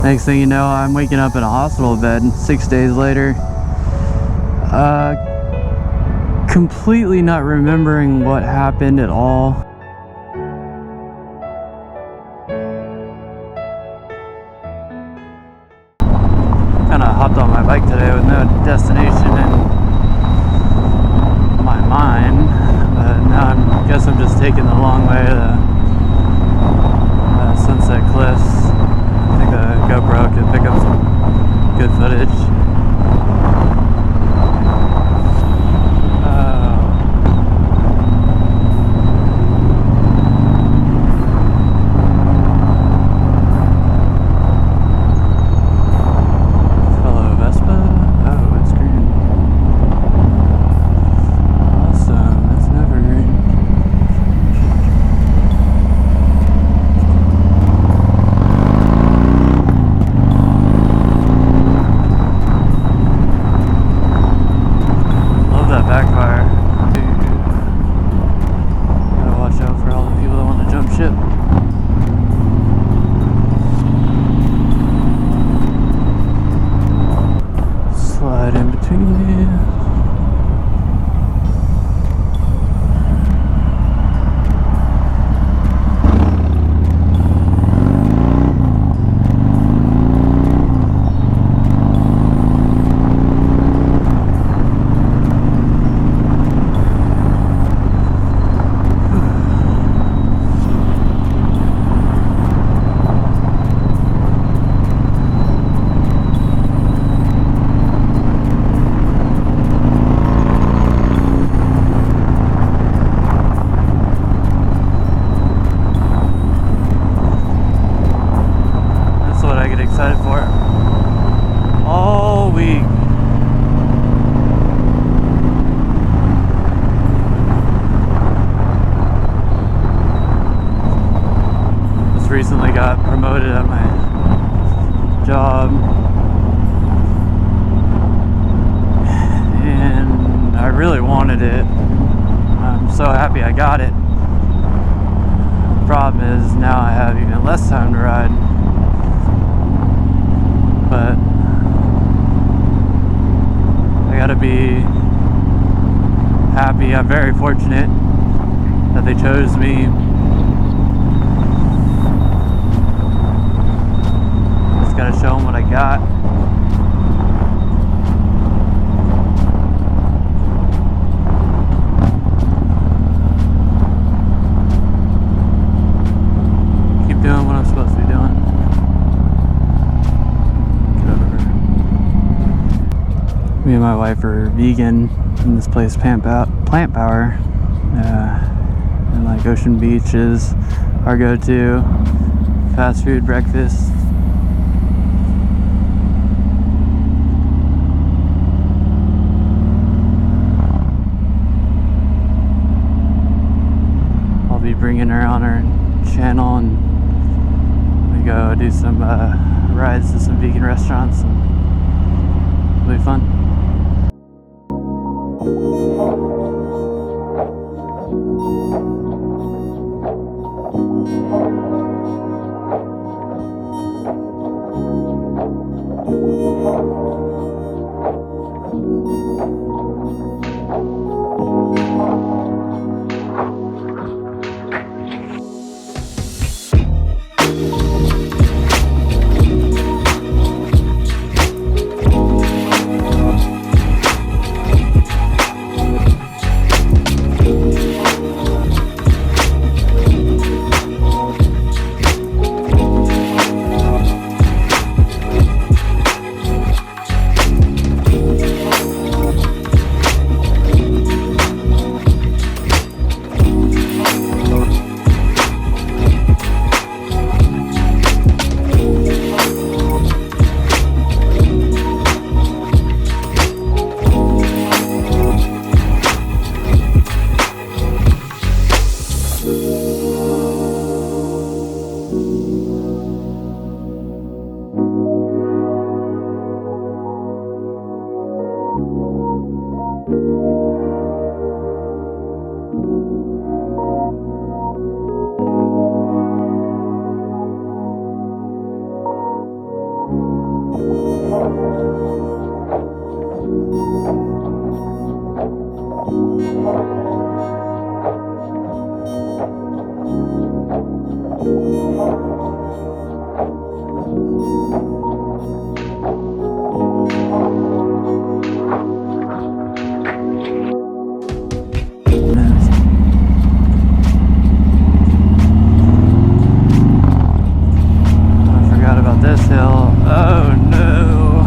Next thing you know, I'm waking up in a hospital bed 6 days later. Completely not remembering what happened at all. Kind of hopped on my bike today with no destination in my mind, but now I guess I'm just taking the long way to the Sunset Cliffs. I think the GoPro could pick up some good footage. Slide in between these. Excited for it all week. Just recently got promoted at my job, and I really wanted it. I'm so happy I got it. The problem is now I have even less time to ride. But I gotta be happy. I'm very fortunate that they chose me. Just gotta show them what I got. Keep doing what I'm supposed to be doing. Me and my wife are vegan in this place, Plant Power, and like Ocean Beach is our go-to fast food breakfast. I'll be bringing her on our channel, and we go do some rides to some vegan restaurants, and it'll be fun. hill. Oh no.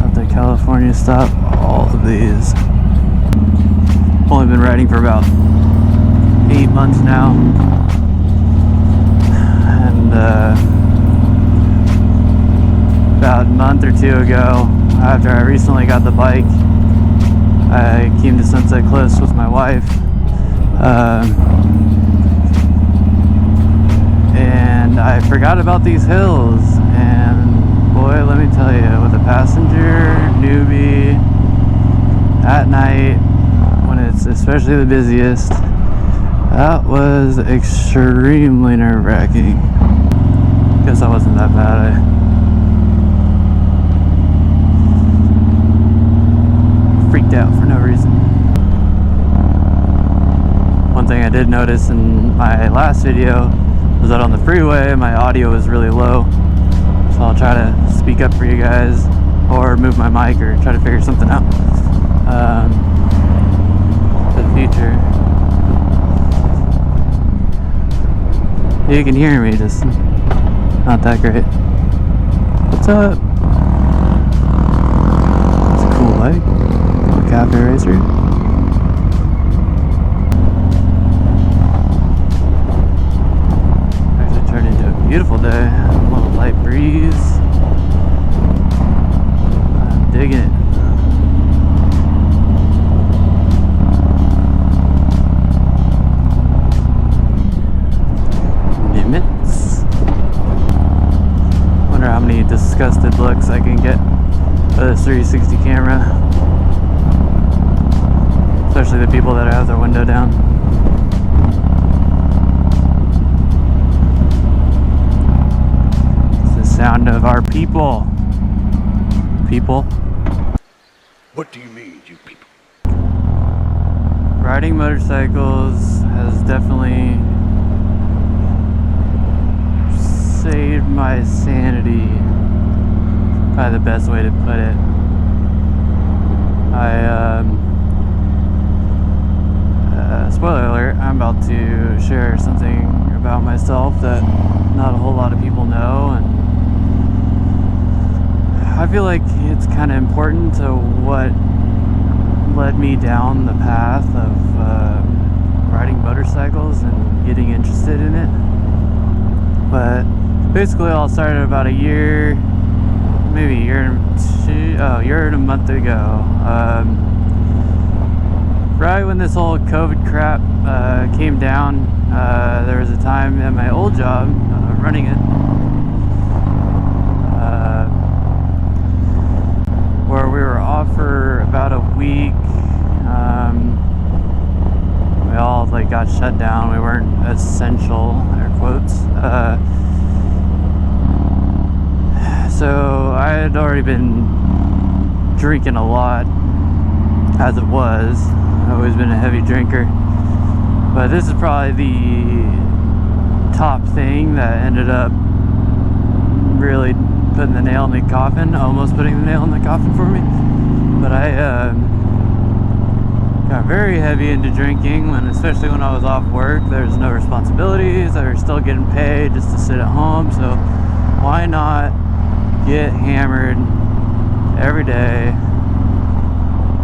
Have to California stop all of these. Only been riding for about 8 months now. And about a month or two ago, after I recently got the bike, I came to Sunset Cliffs with my wife, and I forgot about these hills, and boy, let me tell you, with a passenger newbie at night, when it's especially the busiest, that was extremely nerve-wracking. Guess I wasn't that bad. Freaked out for no reason. One thing I did notice in my last video was that on the freeway my audio was really low, so I'll try to speak up for you guys or move my mic or try to figure something out for the future. You can hear me, just not that great. What's up? It's a cool bike. Cafe racer. Actually turned into a beautiful day. A little light breeze. I'm digging it. Nimitz. Wonder how many disgusted looks I can get with this 360 camera. Especially the people that have their window down. It's the sound of our people. People? What do you mean, you people? Riding motorcycles has definitely saved my sanity. Probably the best way to put it. Spoiler alert, I'm about to share something about myself that not a whole lot of people know, and I feel like it's kind of important to what led me down the path of riding motorcycles and getting interested in it. But basically all started about a year, maybe a year and a month ago. Right when this whole COVID crap came down, there was a time at my old job, running it, where we were off for about a week. We all got shut down. We weren't essential, air quotes. So I had already been drinking a lot as it was. I've always been a heavy drinker, but this is probably the top thing that ended up really putting the nail in the coffin, almost putting the nail in the coffin for me. But I got very heavy into drinking, especially when I was off work. There's no responsibilities. I was still getting paid just to sit at home, so why not get hammered every day?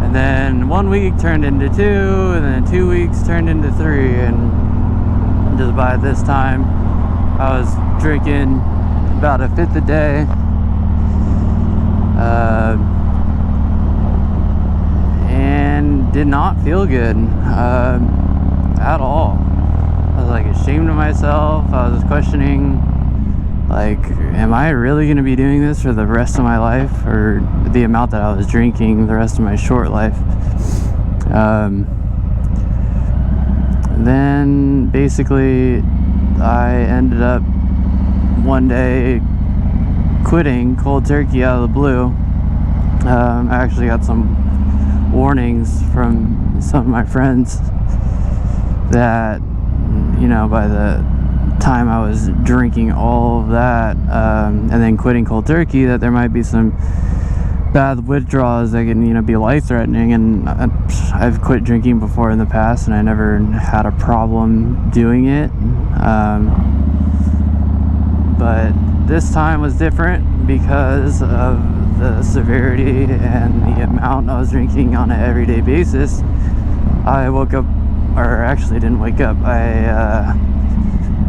And then 1 week turned into 2, and then 2 weeks turned into 3, and just by this time I was drinking about a fifth a day. And did not feel good at all. I was ashamed of myself. I was questioning, am I really going to be doing this for the rest of my life, or the amount that I was drinking the rest of my short life? Then basically I ended up one day quitting cold turkey out of the blue. I actually got some warnings from some of my friends that, by the time I was drinking all of that, and then quitting cold turkey, that there might be some bad withdrawals that can, you know, be life-threatening. And I've quit drinking before in the past, and I never had a problem doing it. But this time was different because of the severity and the amount I was drinking on an everyday basis. I woke up, or actually didn't wake up,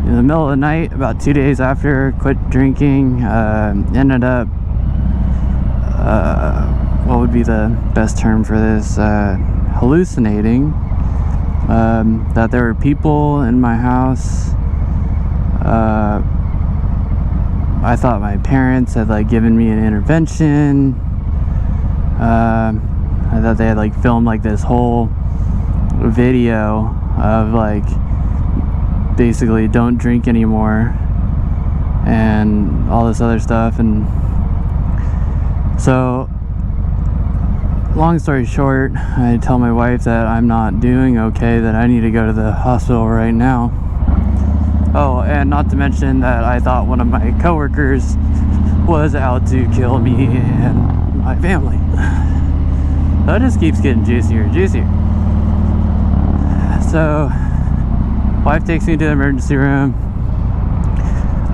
in the middle of the night, about 2 days after quit drinking, ended up, what would be the best term for this, hallucinating, that there were people in my house. I thought my parents had like given me an intervention. I thought they had like filmed like this whole video of like basically don't drink anymore and all this other stuff. And so long story short, I tell my wife that I'm not doing okay, that I need to go to the hospital right now. Oh, and not to mention that I thought one of my coworkers was out to kill me and my family. That just keeps getting juicier and juicier. So, wife takes me to the emergency room.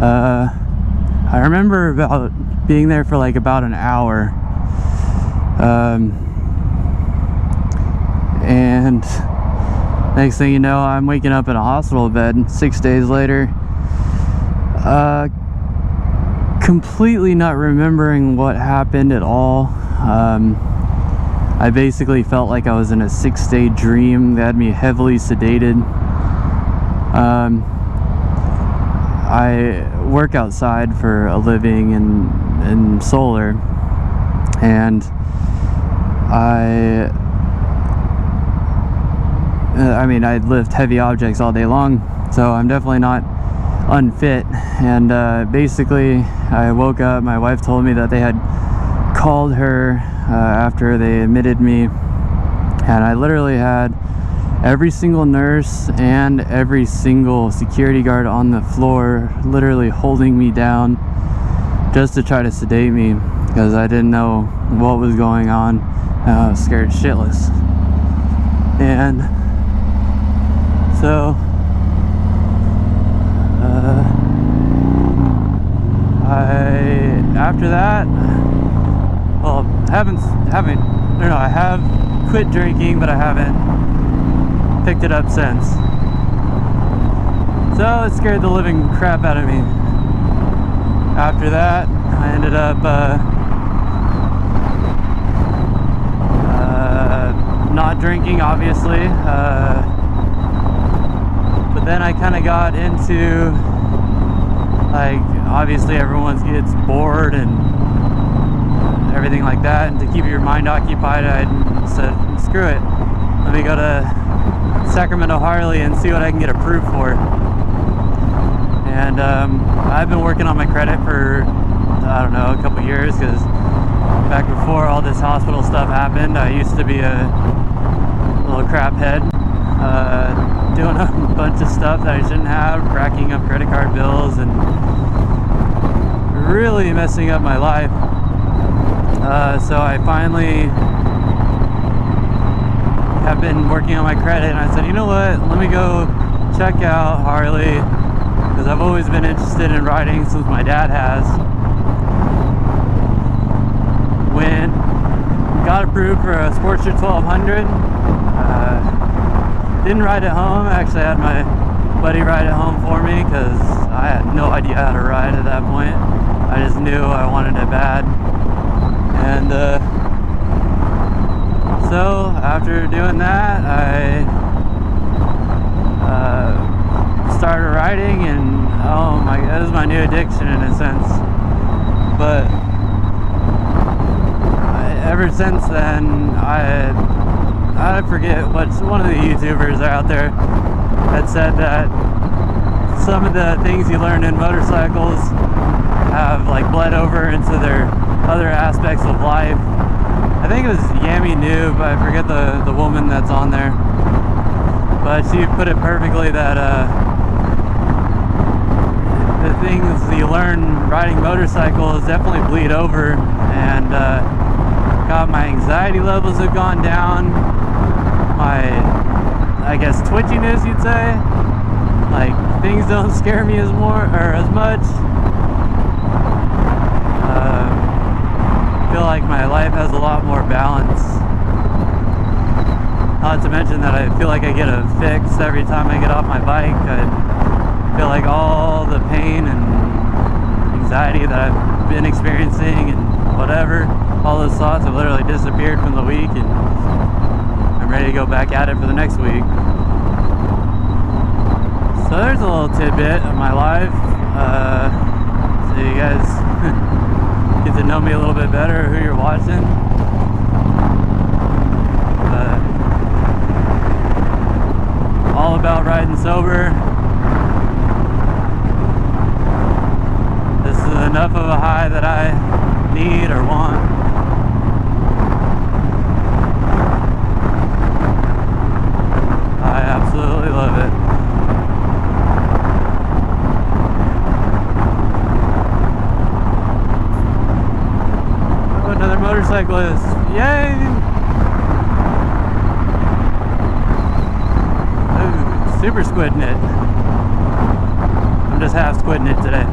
I remember about being there for like about an hour. And next thing you know, I'm waking up in a hospital bed 6 days later. Completely not remembering what happened at all. I basically felt like I was in a 6-day dream that had me heavily sedated. I work outside for a living in solar, and I mean, I lift heavy objects all day long, so I'm definitely not unfit. And basically, I woke up, my wife told me that they had called her after they admitted me, and I literally had every single nurse and every single security guard on the floor literally holding me down just to try to sedate me, because I didn't know what was going on. I was scared shitless. And so after that, well, I have quit drinking, but I haven't picked it up since. So it scared the living crap out of me. After that, I ended up not drinking, obviously, but then I kind of got into, like, obviously everyone gets bored and everything like that, and to keep your mind occupied, I said, screw it, let me go to Sacramento Harley and see what I can get approved for. And I've been working on my credit for, I don't know, a couple years, because back before all this hospital stuff happened, I used to be a little crap head, doing a bunch of stuff that I shouldn't have, racking up credit card bills and really messing up my life. So I finally have been working on my credit, and I said, you know what, let me go check out Harley, because I've always been interested in riding since my dad has. Went, got approved for a Sportster 1200. Didn't ride it home. Actually, I had my buddy ride it home for me, because I had no idea how to ride at that point. I just knew I wanted it bad. And so after doing that, I started riding, and oh my god, it was my new addiction in a sense. But ever since then, I forget what one of the YouTubers out there had said, that some of the things you learn in motorcycles have like bled over into their other aspects of life. I think it was Yami Noob, I forget the woman that's on there, but she put it perfectly that the things you learn riding motorcycles definitely bleed over, and God, my anxiety levels have gone down. My, I guess, twitchiness, you'd say. Like, things don't scare me as much. I feel like my life has a lot more balance. Not to mention that I feel like I get a fix every time I get off my bike. I feel like all the pain and anxiety that I've been experiencing and whatever, all those thoughts have literally disappeared from the week, and I'm ready to go back at it for the next week. So there's a little tidbit of my life, so you guys get to know me a little bit better, who you're watching. All about riding sober. This is enough of a high that I need or want. I absolutely love it. Oh, another motorcyclist. Yay! Super squidding it. I'm just half squidding it today.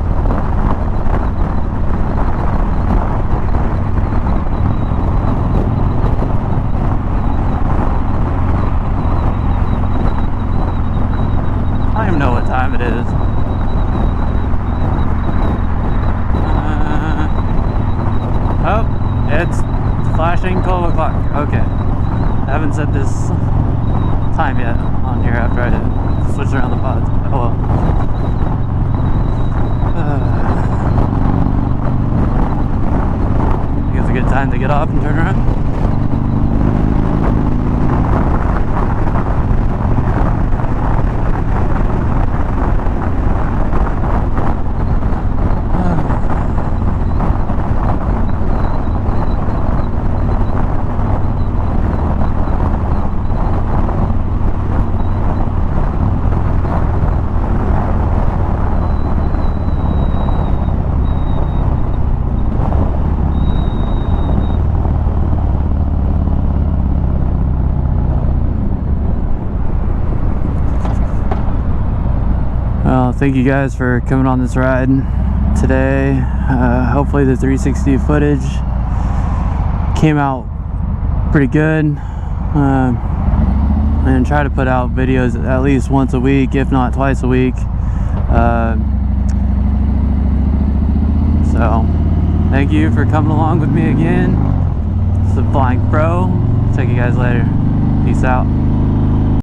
I don't even know what time it is. Oh, it's flashing 12 o'clock. Okay. I haven't set this time yet on here after I switched around the pods. Oh well. I think it's a good time to get off and turn around. Well, thank you guys for coming on this ride today. Hopefully the 360 footage came out pretty good. And try to put out videos at least once a week, if not twice a week. So thank you for coming along with me again. This is Flying Pro. Check you guys later. Peace out.